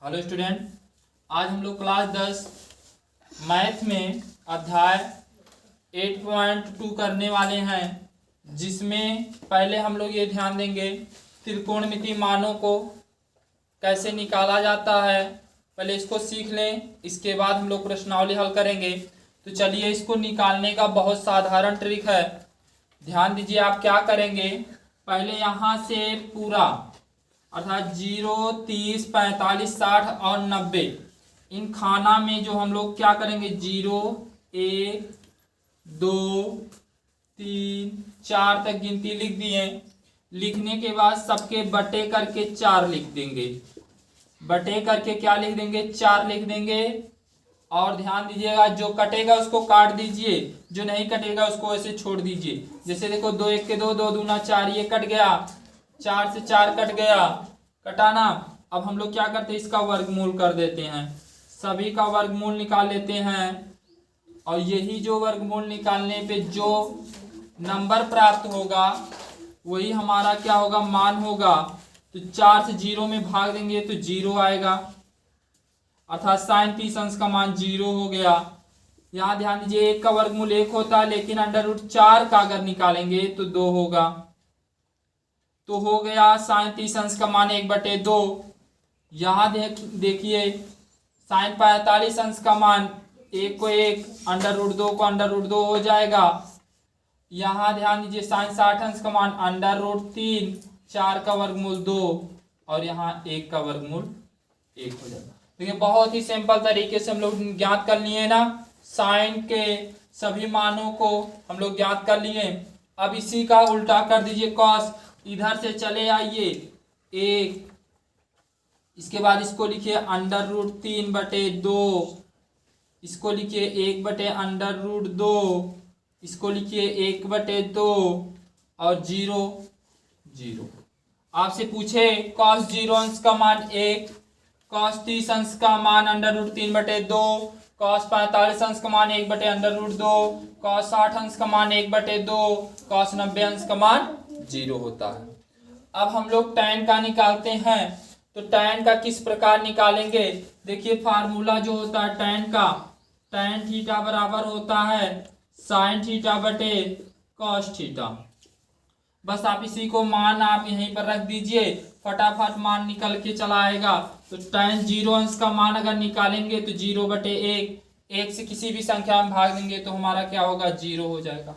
Hello student, आज हम लोग क्लास 10 मैथ में अध्याय 8.2 करने वाले हैं, जिसमें पहले हम लोग ये ध्यान देंगे त्रिकोणमितीय मानों को कैसे निकाला जाता है। पहले इसको सीख लें, इसके बाद हम लोग प्रश्नावली हल करेंगे। तो चलिए, इसको निकालने का बहुत साधारण ट्रिक है। ध्यान दीजिए, आप क्या करेंगे, पहले यहाँ से पूरा अर्थात 0, 30, 45, 60 और 90 इन खाना में जो हम लोग क्या करेंगे, 0, 1, 2, 3, 4 तक गिनती लिख दिए। लिखने के बाद सबके बटे करके 4 लिख देंगे। बटे करके क्या लिख देंगे, 4 लिख देंगे। और ध्यान दीजिएगा, जो कटेगा उसको काट दीजिए, जो नहीं कटेगा उसको ऐसे छोड़ दीजिए। जैसे देखो, 2 1 के 2, 2 दूना 4, ये कट गया, 4 से 4 कट गया, कटाना। अब हम लोग क्या करते हैं, इसका वर्गमूल कर देते हैं, सभी का वर्गमूल निकाल लेते हैं। और यही जो वर्गमूल निकालने पे जो नंबर प्राप्त होगा वही हमारा क्या होगा, मान होगा। तो 4 से 0 में भाग देंगे तो 0 आएगा, अर्थात sin 30 अंश का मान 0 हो गया। यहाँ ध्यान दीजिए, 1 का वर्गमूल 1 होता है, लेकिन √4 का अगर निकालेंगे तो 2 होगा। तो हो गया sin 30 अंश का मान 1/2। यहाँ देखिए sin 45 अंश का मान 1 को 1, √2 को √2 हो जाएगा। यहाँ ध्यान दीजिए, sin 60 अंश का मान √3, 4 का वर्गमूल 2 और यहाँ 1 का वर्गमूल 1 हो जाएगा। देखिए, बहुत ही सिंपल तरीके से हम लोग ज्ञात कर लिए ना, साइन के सभी मानों को हम लोग ज्ञात कर लिए। अब इसी का उल्टा कर दीजिए, कॉस इधर से चले आइए 1, इसके बाद इसको लिखिए √3/2, इसको लिखिए 1/√2, इसको लिखिए 1/2 और 0 0। आपसे पूछे cos 0 अंश का मान 1, cos 30 अंश का मान √3/2, cos 45 अंश का मान 1/√2, cos 60 अंश का मान 1/2, cos 90 अंश का मान 0 होता है। अब हम लोग tan का निकालते हैं। तो tan का किस प्रकार निकालेंगे, देखिए फार्मूला जो होता है tan का, tan थीटा बराबर होता है sin θ/cos थीटा। बस आप इसी को मान आप यहीं पर रख दीजिए, फटाफट मान निकल के चला आएगा। तो tan 0 अंश का मान अगर निकालेंगे तो 0/1, 1 से किसी भी संख्या में भाग देंगे तो हमारा क्या होगा, 0 हो जाएगा।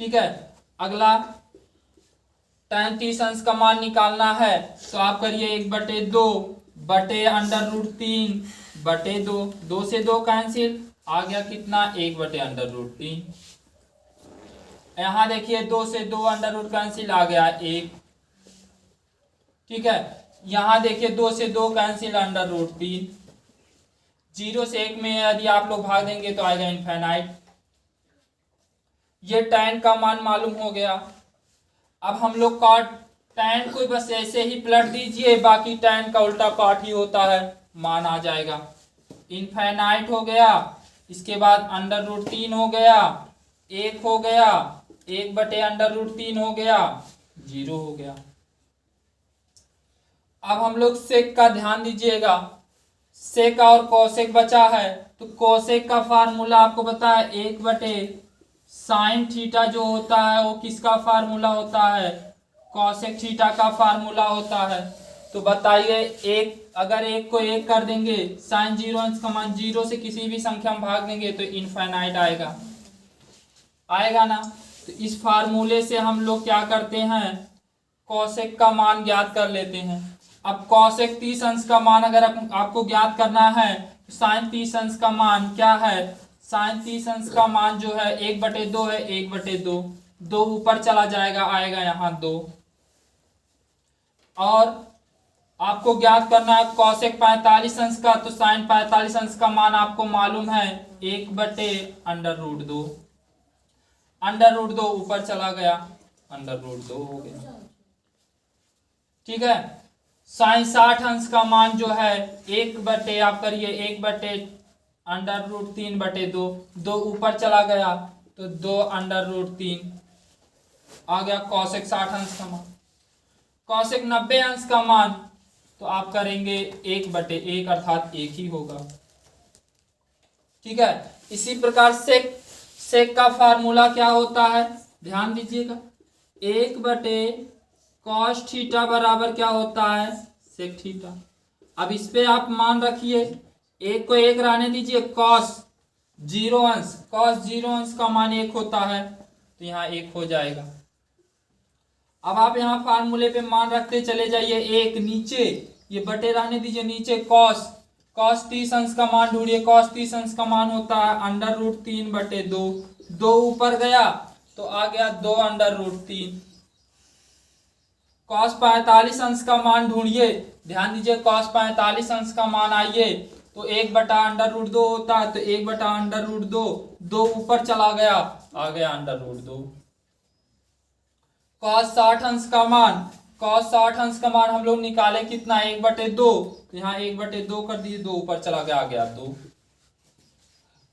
ठीक है, अगला tan 30 अंश का मान निकालना है। तो आप करिए 1/2 बटे √3/2, 2 से 2 कैंसिल, आ गया कितना, 1/√3। यहाँ देखिए 2 से 2 √ कैंसिल, आ गया 1। ठीक है, यहाँ देखिए 2 से 2 कैंसिल, √3। 0 से 1 में यदि आप लोग भाग देंगे तो आएगा इनफाइनाइट। ये tan का मान मालूम हो गया। अब हम लोग cot tan को बस ऐसे ही पलट दीजिए, बाकी tan का उल्टा cot ही होता है, मान आ जाएगा। इनफाइनाइट हो गया, इसके बाद √3 हो गया, 1 हो गया, 1/√3 हो गया, 0 हो गया। अब हम लोग सेक का ध्यान दीजिएगा, सेक और कोसेक बचा है। तो कोसेक का फार्मूला आपको पता है, 1/sin थीटा जो होता है वो किसका फार्मूला होता है, कोसेक थीटा का फार्मूला होता है। तो बताइए, अगर 1 को 1 कर देंगे, sin 0 अंश का मान 0 से किसी भी संख्या में भाग देंगे तो इनफाइनाइट आएगा ना। तो इस फार्मूले से हम लोग क्या करते हैं, कोसेक का मान ज्ञात कर लेते हैं। अब कोसेक 30 अंश का मान अगर आपको ज्ञात करना है तो sin 30 अंश का मान क्या है, sin 30 अंश का मान जो है 1/2 है, 1/2, 2 ऊपर चला जाएगा, आएगा यहाँ 2। और आपको ज्ञात करना है कोसेक 45 अंश का, तो sin 45 अंश का मान आपको मालूम है 1/√2, √2 ऊपर चला गया, √2 हो गया। ठीक है, sin 60 अंश का मान जो है 1/, आप करिए 1/√3/2, 2 ऊपर चला गया तो 2/√3 आ गया कोसेक 60 अंश का मान। कोसेक 90 अंश का मान तो आप करेंगे 1/1 अर्थात 1 ही होगा। ठीक है, इसी प्रकार सेक का फार्मूला क्या होता है, ध्यान दीजिएगा, 1/cos थीटा बराबर क्या होता है, सेक थीटा। अब इस पे आप मान रखिए, 1 को 1 रहने दीजिए, cos 0 अंश का मान 1 होता है, तो यहाँ 1 हो जाएगा। अब आप यहाँ फार्मूले पे मान रखते चले जाइए, 1 नीचे ये बटे रहने दीजिए, नीचे cos 30 अंश का मान ढूंढिए, cos 30 अंश का मान होता है √3/2, 2 ऊपर गया तो आ गया 2√3। cos 45 अंश का मान ढूंढिए, ध्यान दीजिए, cos 45 अंश का मान आइए तो 1/√2 होता है, तो 1/√2, 2 ऊपर चला गया, आ गया √2। cos 60 अंश का मान हम लोग निकाले कितना, 1/2, तो यहाँ 1/2 कर दिए, 2 ऊपर चला गया, आ गया 2।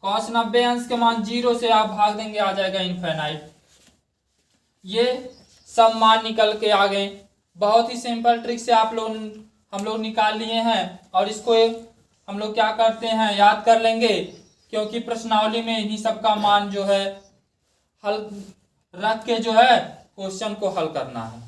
cos 90 अंश के मान 0 से आप भाग देंगे, आ जाएगा इनफिनाइट। ये सब मान निकल के आ गए। बहुत ही सिंपल ट्रिक से हम लोग निकाल लिए हैं, और इसको हम लोग क्या करते हैं, याद कर लेंगे, क्योंकि प्रश्नावली में इन्हीं सब का मान जो है हल रख के जो है क्वेश्चन को हल करना है।